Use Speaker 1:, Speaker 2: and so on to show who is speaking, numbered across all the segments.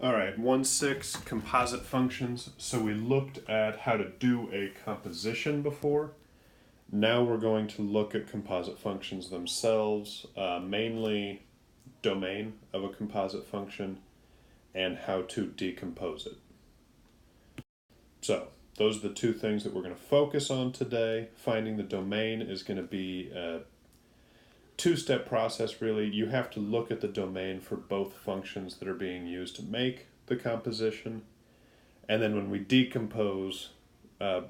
Speaker 1: All right, 1.6 composite functions. So we looked at how to do a composition before. Now we're going to look at composite functions themselves, mainly domain of a composite function and how to decompose it. So those are the two things that we're going to focus on today. Finding the domain is going to be a two-step process, really. You have to look at the domain for both functions that are being used to make the composition. And then when we decompose,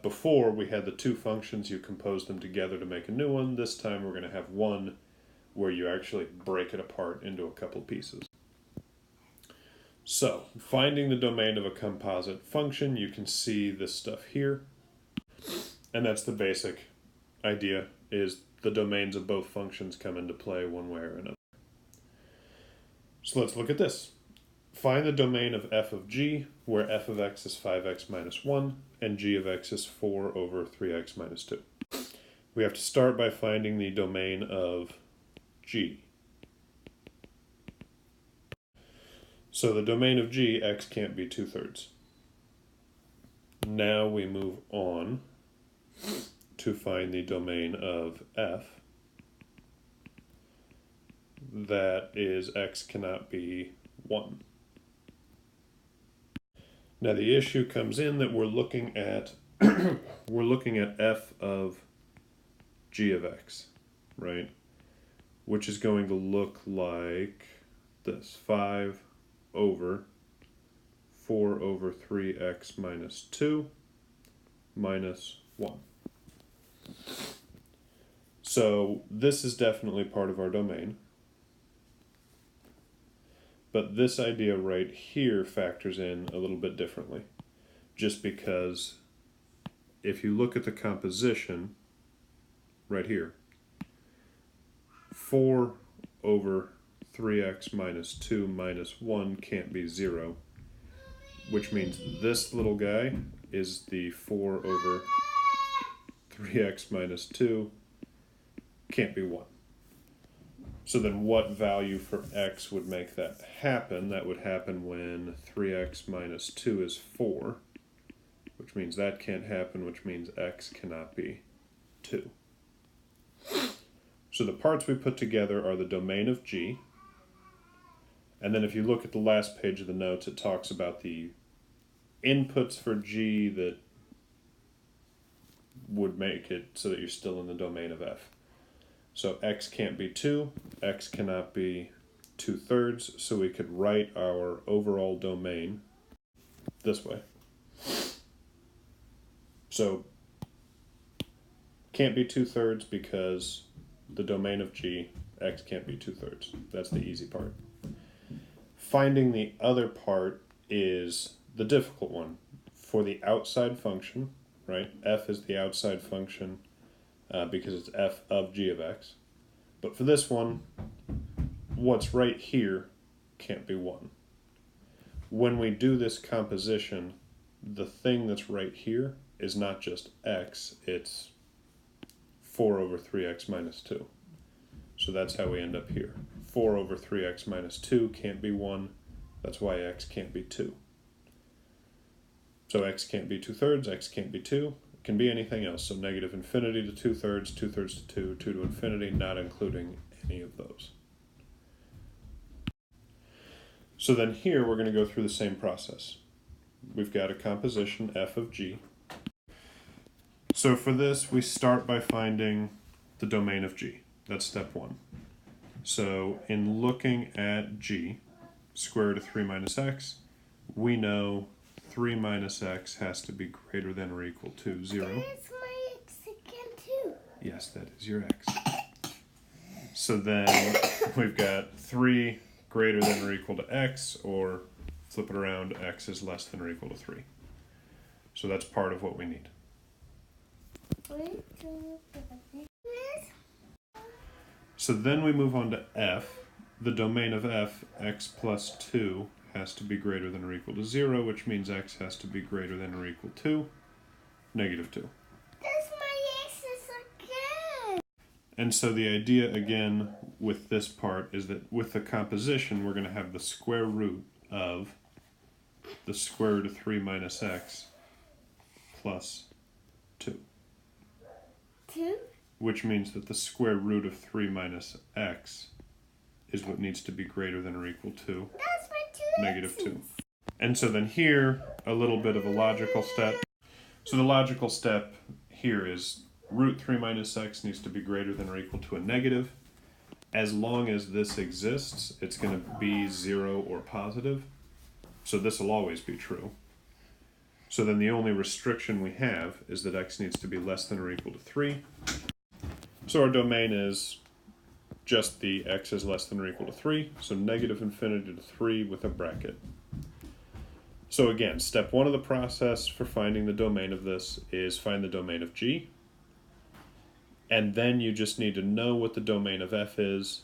Speaker 1: before we had the two functions, you composed them together to make a new one. This time we're going to have one where you actually break it apart into a couple pieces. So, finding the domain of a composite function, you can see this stuff here. And that's the basic idea, is the domains of both functions come into play one way or another. So let's look at this. Find the domain of f of g, where f of x is 5x minus 1, and g of x is 4 over 3x minus 2. We have to start by finding the domain of g. So the domain of g, x can't be 2/3. Now we move on to find the domain of f. That is, x cannot be 1. Now the issue comes in that we're looking at f of g of x, right? Which is going to look like this: 5 over 4 over 3x minus 2 minus 1. So this is definitely part of our domain. But this idea right here factors in a little bit differently. Just because if you look at the composition right here, 4 over 3x minus 2 minus 1 can't be 0, which means this little guy is the 4 over 3x minus 2 can't be 1. So then what value for x would make that happen? That would happen when 3x minus 2 is 4, which means that can't happen, which means x cannot be 2. So the parts we put together are the domain of g. And then if you look at the last page of the notes, it talks about the inputs for g that would make it so that you're still in the domain of f. So x can't be 2, x cannot be 2/3, so we could write our overall domain this way. So can't be 2/3 because the domain of g, x can't be 2/3. That's the easy part. Finding the other part is the difficult one. For the outside function, right, f is the outside function because it's f of g of x. But for this one, what's right here can't be 1. When we do this composition, the thing that's right here is not just x, it's 4 over 3x minus 2. So that's how we end up here. 4 over 3x minus 2 can't be 1. That's why x can't be 2. So x can't be 2/3, x can't be 2. It can be anything else. So negative infinity to 2/3, 2/3 to 2, 2 to infinity, not including any of those. So then here we're going to go through the same process. We've got a composition f of g. So for this, we start by finding the domain of g. That's step 1. So in looking at g, square root of 3 minus x, we know 3 minus x has to be greater than or equal to 0.
Speaker 2: That's my x again too.
Speaker 1: Yes, that is your x. So then we've got 3 greater than or equal to x, or flip it around, x is less than or equal to 3. So that's part of what we need. So then we move on to f. The domain of f, x plus 2, has to be greater than or equal to 0, which means x has to be greater than or equal to negative 2.
Speaker 2: That's my x's again.
Speaker 1: And so the idea, again, with this part is that with the composition, we're going to have the square root of the square root of 3 minus x plus 2.
Speaker 2: 2?
Speaker 1: Which means that the square root of 3 minus x is what needs to be greater than or equal to
Speaker 2: That's my 2
Speaker 1: negative
Speaker 2: x's.
Speaker 1: 2. And so then here, a little bit of a logical step. So the logical step here is root 3 minus x needs to be greater than or equal to a negative. As long as this exists, it's going to be 0 or positive. So this will always be true. So then the only restriction we have is that x needs to be less than or equal to 3. So our domain is just the x is less than or equal to 3. So negative infinity to 3 with a bracket. So again, step 1 of the process for finding the domain of this is find the domain of G. And then you just need to know what the domain of F is,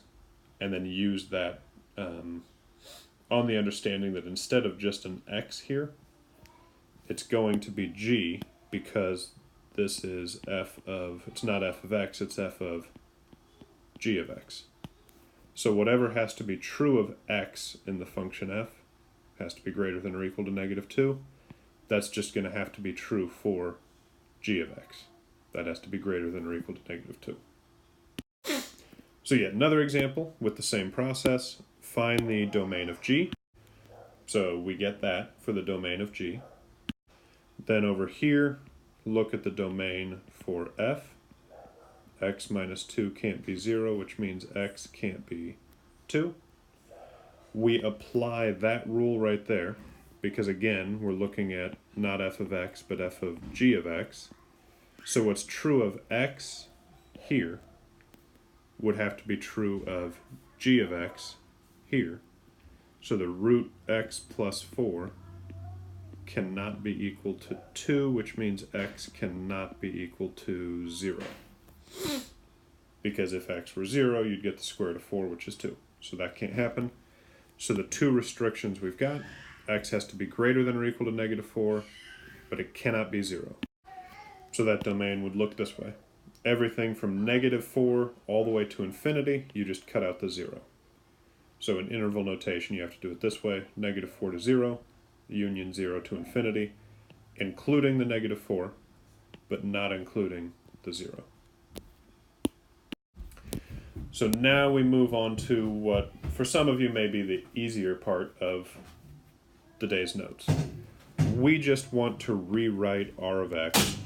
Speaker 1: and then use that on the understanding that instead of just an X here, it's going to be G, because this is F of, it's not F of X, it's F of G of X. So whatever has to be true of X in the function F has to be greater than or equal to negative 2. That's just going to have to be true for G of X. That has to be greater than or equal to negative 2. So yet another example with the same process. Find the domain of G. So we get that for the domain of G. Then over here, look at the domain for F. X minus 2 can't be 0, which means x can't be 2. We apply that rule right there, because again, we're looking at not f of x, but f of g of x. So what's true of x here would have to be true of g of x here. So the root x plus 4 cannot be equal to 2, which means x cannot be equal to 0. Because if x were 0, you'd get the square root of 4, which is 2. So that can't happen. So the two restrictions we've got, x has to be greater than or equal to negative 4, but it cannot be 0. So that domain would look this way. Everything from negative 4 all the way to infinity, you just cut out the 0. So in interval notation, you have to do it this way. Negative 4 to 0, union 0 to infinity, including the negative 4, but not including the 0. So now we move on to what, for some of you, may be the easier part of the day's notes. We just want to rewrite R of x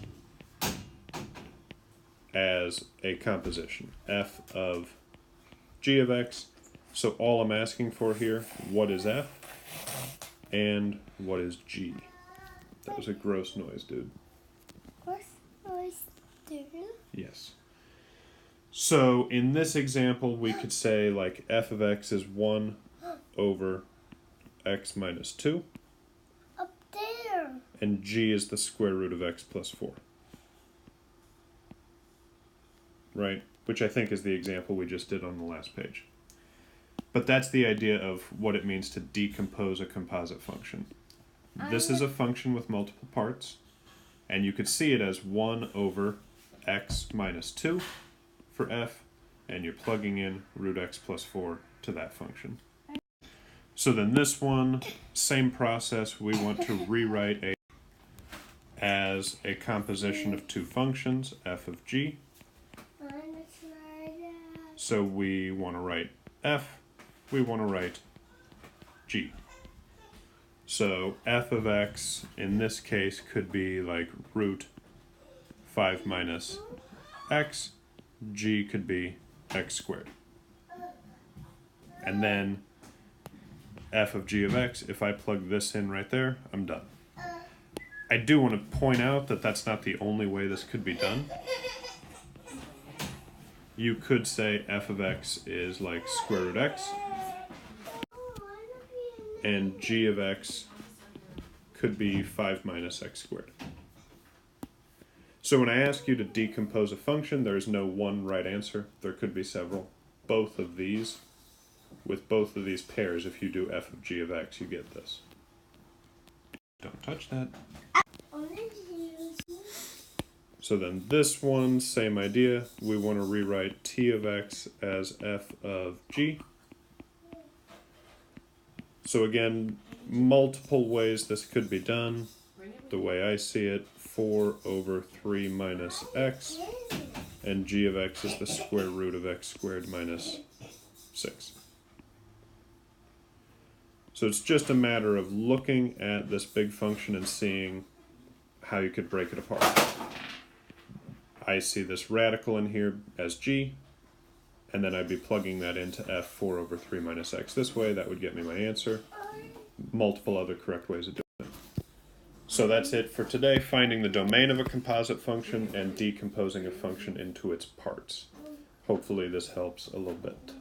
Speaker 1: as a composition, f of g of x. So all I'm asking for here, what is f and what is g? That was a gross noise, dude.
Speaker 2: Gross noise, dude?
Speaker 1: Yes. So in this example, we could say like f of x is 1 over x minus 2.
Speaker 2: Up there.
Speaker 1: And g is the square root of x plus 4. Right? Which I think is the example we just did on the last page. But that's the idea of what it means to decompose a composite function. This is a function with multiple parts, and you could see it as 1 over x minus 2 for f, and you're plugging in root x plus 4 to that function. So then this one, same process, we want to rewrite a as a composition of two functions, f of g. So we want to write f, we want to write g. So f of x in this case could be like root 5 minus x, g could be x squared. And then f of g of x, if I plug this in right there, I'm done. I do want to point out that that's not the only way this could be done. You could say f of x is like square root x, and g of x could be 5 minus x squared. So when I ask you to decompose a function, there is no one right answer. There could be several. Both of these, with both of these pairs, if you do f of g of x, you get this. Don't touch that. So then this one, same idea. We want to rewrite t of x as f of g. So again, multiple ways this could be done. The way I see it, 4 over 3 minus x, and g of x is the square root of x squared minus 6. So it's just a matter of looking at this big function and seeing how you could break it apart. I see this radical in here as g, and then I'd be plugging that into f 4 over 3 minus x this way. That would get me my answer. Multiple other correct ways of doing it. So that's it for today, finding the domain of a composite function and decomposing a function into its parts. Hopefully this helps a little bit.